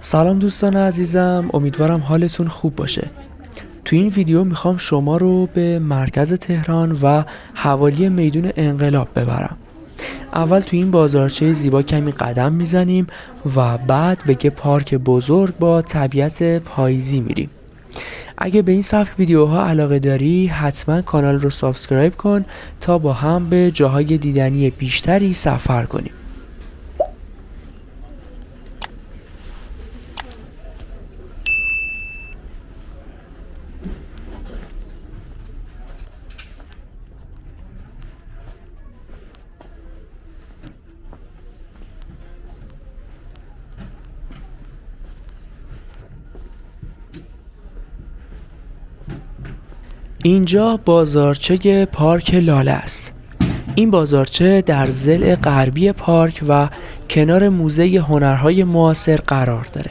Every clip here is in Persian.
سلام دوستان عزیزم، امیدوارم حالتون خوب باشه. تو این ویدیو میخوام شما رو به مرکز تهران و حوالی میدون انقلاب ببرم. اول تو این بازارچه زیبا کمی قدم میزنیم و بعد به یه پارک بزرگ با طبیعت پاییزی میریم. اگه به این سبک ویدیوها علاقه داری حتما کانال رو سابسکرایب کن تا با هم به جاهای دیدنی بیشتری سفر کنیم. اینجا بازارچه پارک لاله است. این بازارچه در ضلع غربی پارک و کنار موزه هنرهای معاصر قرار داره.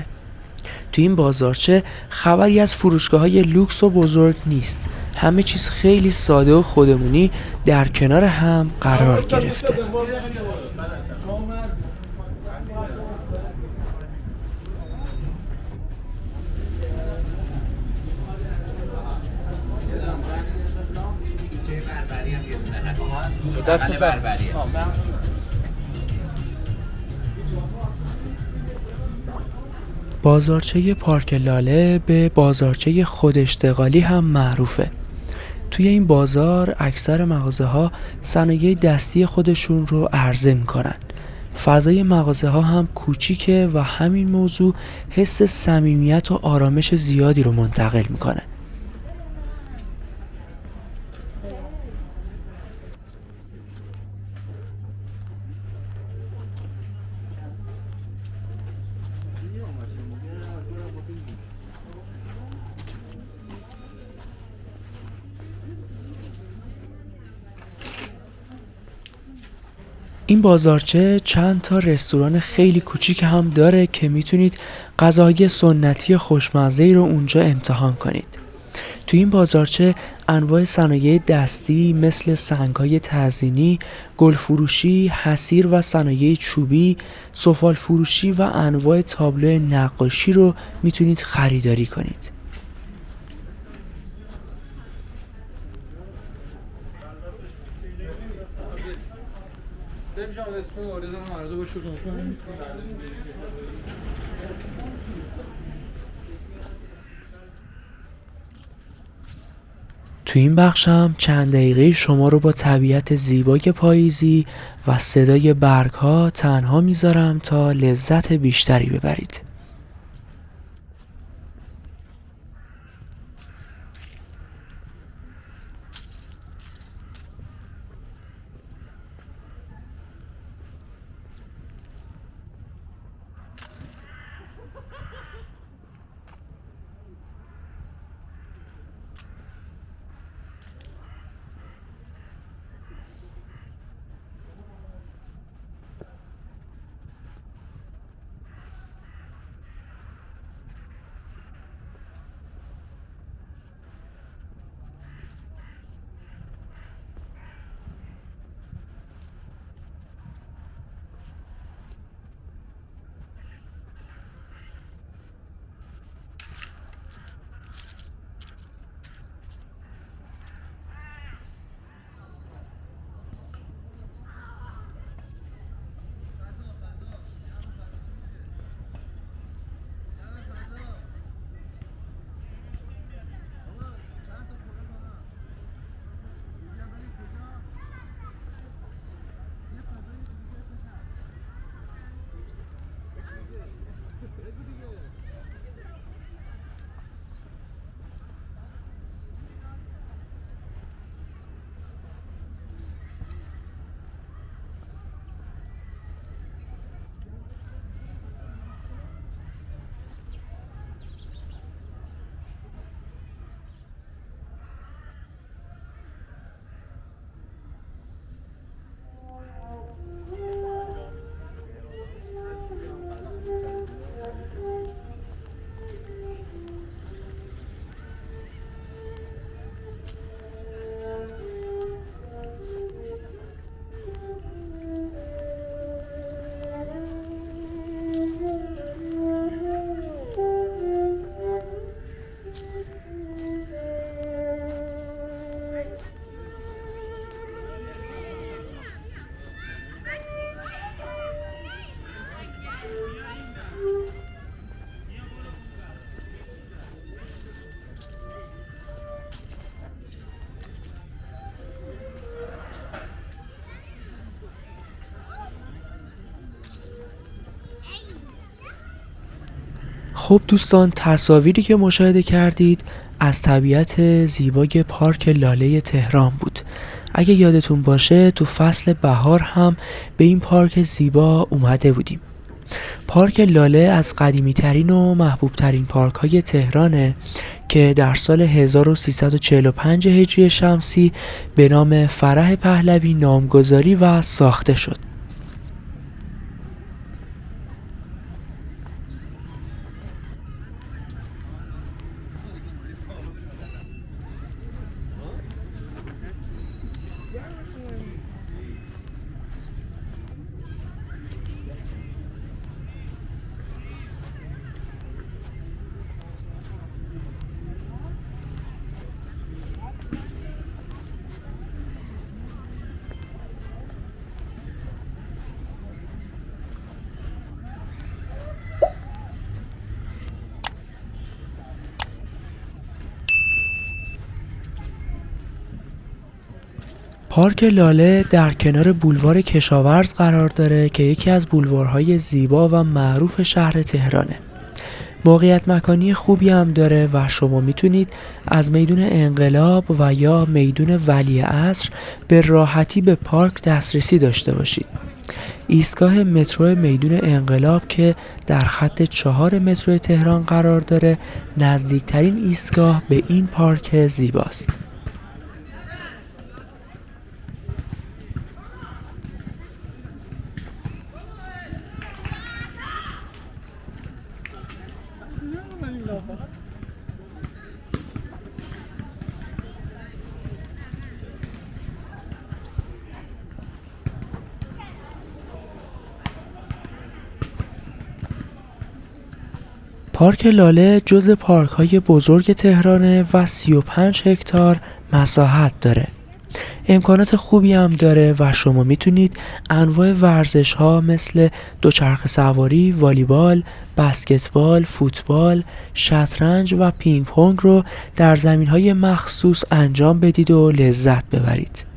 تو این بازارچه خبری از فروشگاه‌های لوکس و بزرگ نیست. همه چیز خیلی ساده و خودمونی در کنار هم قرار گرفته. دست بربریه. بازارچه پارک لاله به بازارچه خوداشتغالی هم معروفه. توی این بازار اکثر مغازه‌ها صنایع دستی خودشون رو عرضه میکنن. فضای مغازه‌ها هم کوچیکه و همین موضوع حس صمیمیت و آرامش زیادی رو منتقل میکنه. این بازارچه چند تا رستوران خیلی کوچیک هم داره که میتونید غذاهای سنتی خوشمزه‌ای رو اونجا امتحان کنید. تو این بازارچه انواع صنایع دستی مثل سنگ‌های تزیینی، گلفروشی، حصیر و صنایع چوبی، سفال فروشی و انواع تابلو نقاشی رو میتونید خریداری کنید. تو این بخشم چند دقیقه شما رو با طبیعت زیبای پاییزی و صدای برگ‌ها تنها میذارم تا لذت بیشتری ببرید. خب دوستان، تصاویری که مشاهده کردید از طبیعت زیبای پارک لاله تهران بود. اگه یادتون باشه تو فصل بهار هم به این پارک زیبا اومده بودیم. پارک لاله از قدیمی ترین و محبوب ترین پارک های تهرانه که در سال 1345 هجری شمسی به نام فرح پهلوی نامگذاری و ساخته شد. پارک لاله در کنار بولوار کشاورز قرار داره که یکی از بولوارهای زیبا و معروف شهر تهرانه. موقعیت مکانی خوبی هم داره و شما میتونید از میدون انقلاب و یا میدون ولیعصر به راحتی به پارک دسترسی داشته باشید. ایستگاه مترو میدون انقلاب که در خط 4 مترو تهران قرار داره نزدیکترین ایستگاه به این پارک زیباست. پارک لاله جزو پارک‌های بزرگ تهرانه و 35 هکتار مساحت داره. امکانات خوبی هم داره و شما میتونید انواع ورزش‌ها مثل دوچرخه سواری، والیبال، بسکتبال، فوتبال، شطرنج و پینگ پونگ رو در زمین‌های مخصوص انجام بدید و لذت ببرید.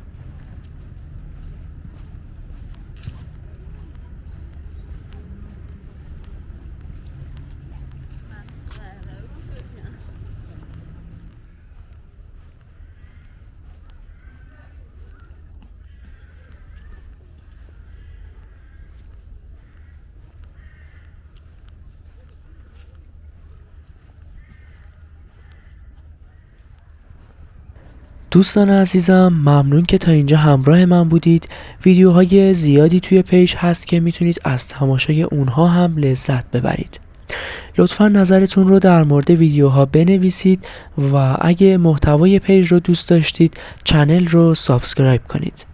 دوستان عزیزم، ممنون که تا اینجا همراه من بودید. ویدیوهای زیادی توی پیج هست که میتونید از تماشای اونها هم لذت ببرید. لطفا نظرتون رو در مورد ویدیوها بنویسید و اگه محتوای پیج رو دوست داشتید چنل رو سابسکرایب کنید.